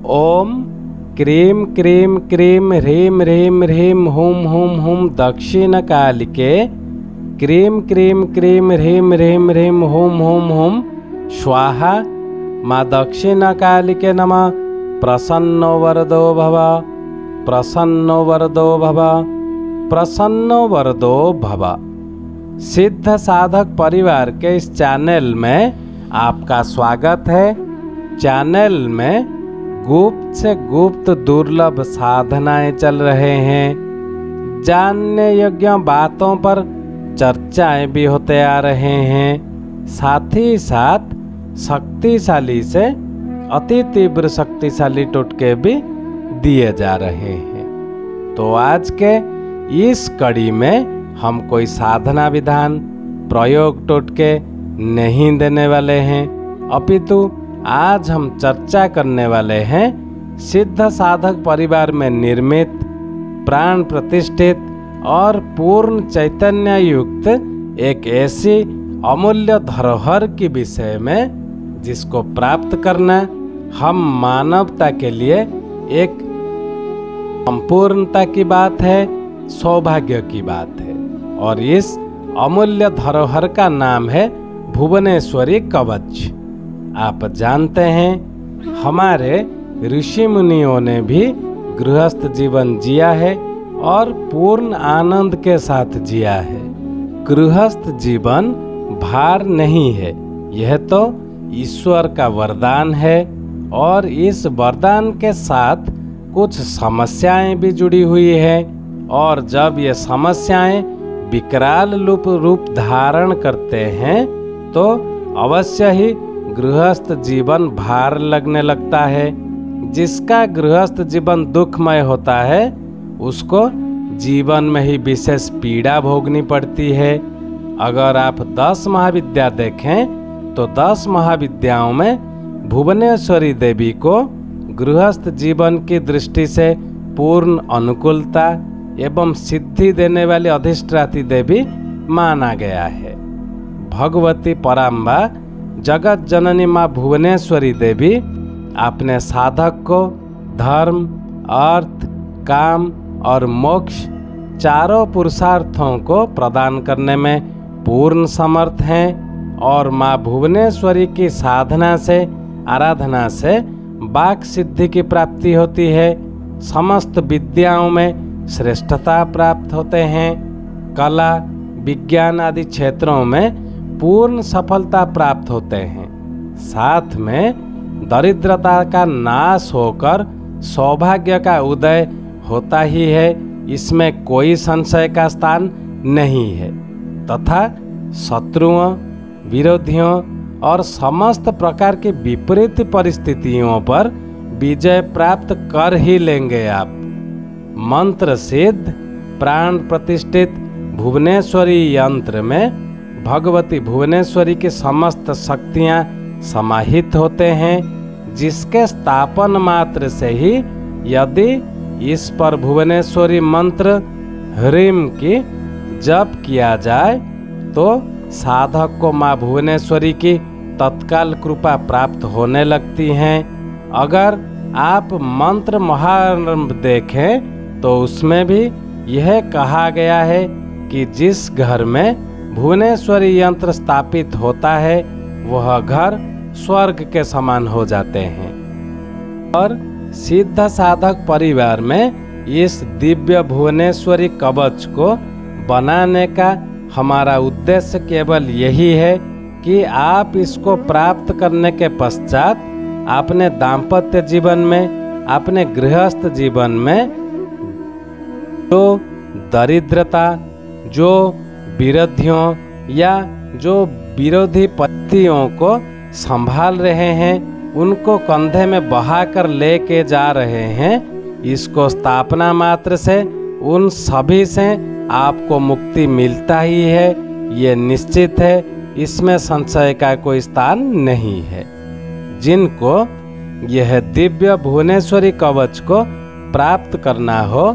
ओम क्रीं क्रीं क्रीं ह्रीं ह्रीं ह्रीं हुं हुं हुं दक्षिणकालिके क्रीं क्रीं क्रीं ह्रीं ह्रीं ह्रीं हुं हुं हुं स्वाहा। माँ दक्षिणकालिके नमः। प्रसन्नो वरदो भव, प्रसन्नो वरदो भव, प्रसन्नो वरदो भव। सिद्ध साधक परिवार के इस चैनल में आपका स्वागत है। चैनल में गुप्त से गुप्त दुर्लभ साधनाएं चल रहे हैं। जानने योग्य बातों पर चर्चाएं भी होते आ रहे हैं। साथ ही साथ शक्तिशाली से अति तीव्र शक्तिशाली टोटके भी दिए जा रहे हैं। तो आज के इस कड़ी में हम कोई साधना विधान प्रयोग टोटके नहीं देने वाले हैं, अपितु आज हम चर्चा करने वाले हैं सिद्ध साधक परिवार में निर्मित प्राण प्रतिष्ठित और पूर्ण चैतन्य युक्त एक ऐसी अमूल्य धरोहर के विषय में जिसको प्राप्त करना हम मानवता के लिए एक संपूर्णता की बात है, सौभाग्य की बात है। और इस अमूल्य धरोहर का नाम है भुवनेश्वरी कवच। आप जानते हैं हमारे ऋषि मुनियों ने भी गृहस्थ जीवन जिया है और पूर्ण आनंद के साथ जिया है। गृहस्थ जीवन भार नहीं है, यह तो ईश्वर का वरदान है और इस वरदान के साथ कुछ समस्याएं भी जुड़ी हुई है। और जब ये समस्याएं विकराल रूप धारण करते हैं तो अवश्य ही गृहस्थ जीवन भार लगने लगता है। जिसका गृहस्थ जीवन दुखमय होता है उसको जीवन में ही विशेष पीड़ा भोगनी पड़ती है। अगर आप 10 महाविद्या देखें तो 10 महाविद्याओं में भुवनेश्वरी देवी को गृहस्थ जीवन की दृष्टि से पूर्ण अनुकूलता एवं सिद्धि देने वाली अधिष्ठात्री देवी माना गया है। भगवती पराम्बा जगत जननी माँ भुवनेश्वरी देवी अपने साधक को धर्म, अर्थ, काम और मोक्ष चारों पुरुषार्थों को प्रदान करने में पूर्ण समर्थ हैं। और माँ भुवनेश्वरी की साधना से, आराधना से वाक सिद्धि की प्राप्ति होती है। समस्त विद्याओं में श्रेष्ठता प्राप्त होते हैं। कला, विज्ञान आदि क्षेत्रों में पूर्ण सफलता प्राप्त होते हैं। साथ में दरिद्रता का नाश होकर सौभाग्य का उदय होता ही है, इसमें कोई संशय का स्थान नहीं है। तथा शत्रुओं, विरोधियों और समस्त प्रकार की विपरीत परिस्थितियों पर विजय प्राप्त कर ही लेंगे आप। मंत्र सिद्ध प्राण प्रतिष्ठित भुवनेश्वरी यंत्र में भगवती भुवनेश्वरी की समस्त शक्तियाँ समाहित होते हैं, जिसके स्थापन मात्र से ही यदि इस पर भुवनेश्वरी मंत्र ह्रीम की जप किया जाए तो साधक को माँ भुवनेश्वरी की तत्काल कृपा प्राप्त होने लगती हैं। अगर आप मंत्र महारंभ देखें तो उसमें भी यह कहा गया है कि जिस घर में भुवनेश्वरी यंत्र स्थापित होता है वह घर स्वर्ग के समान हो जाते हैं। और सिद्ध साधक परिवार में इस दिव्य भुवनेश्वरी कवच को बनाने का हमारा उद्देश्य केवल यही है कि आप इसको प्राप्त करने के पश्चात अपने दाम्पत्य जीवन में, अपने गृहस्थ जीवन में जो दरिद्रता, जो विरोधियों या जो विरोधी पत्तियों को संभाल रहे हैं, उनको कंधे में बहाकर लेके जा रहे हैं, इसको स्थापना मात्र से उन सभी से आपको मुक्ति मिलता ही है, ये निश्चित है। इसमें संशय का कोई स्थान नहीं है। जिनको यह दिव्य भुवनेश्वरी कवच को प्राप्त करना हो,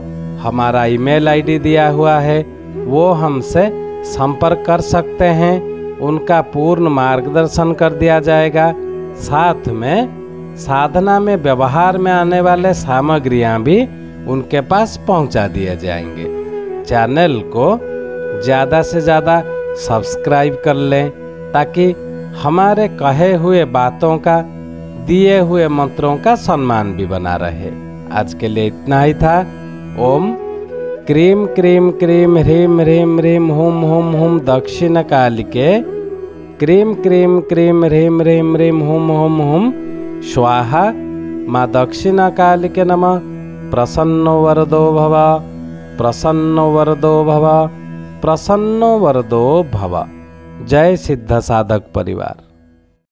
हमारा ईमेल आईडी दिया हुआ है, वो हमसे संपर्क कर सकते हैं। उनका पूर्ण मार्गदर्शन कर दिया जाएगा। साथ में साधना में व्यवहार में आने वाले सामग्रियां भी उनके पास पहुंचा दिए जाएंगे। चैनल को ज़्यादा से ज़्यादा सब्सक्राइब कर लें ताकि हमारे कहे हुए बातों का, दिए हुए मंत्रों का सम्मान भी बना रहे। आज के लिए इतना ही था। ओम क्रीम क्रीम क्रीम ह्रीम ह्रीम ह्रीम हुम हुम हुम दक्षिण कालिके क्रीम क्रीम क्रीम ह्रीम ह्रीम ह्रीम हुम हुम हुम स्वाहा। माँ दक्षिण कालिके नमः। प्रसन्नो वरदो भव, प्रसन्नो वरदो भव, प्रसन्नो वरदो भव। जय सिद्ध साधक परिवार।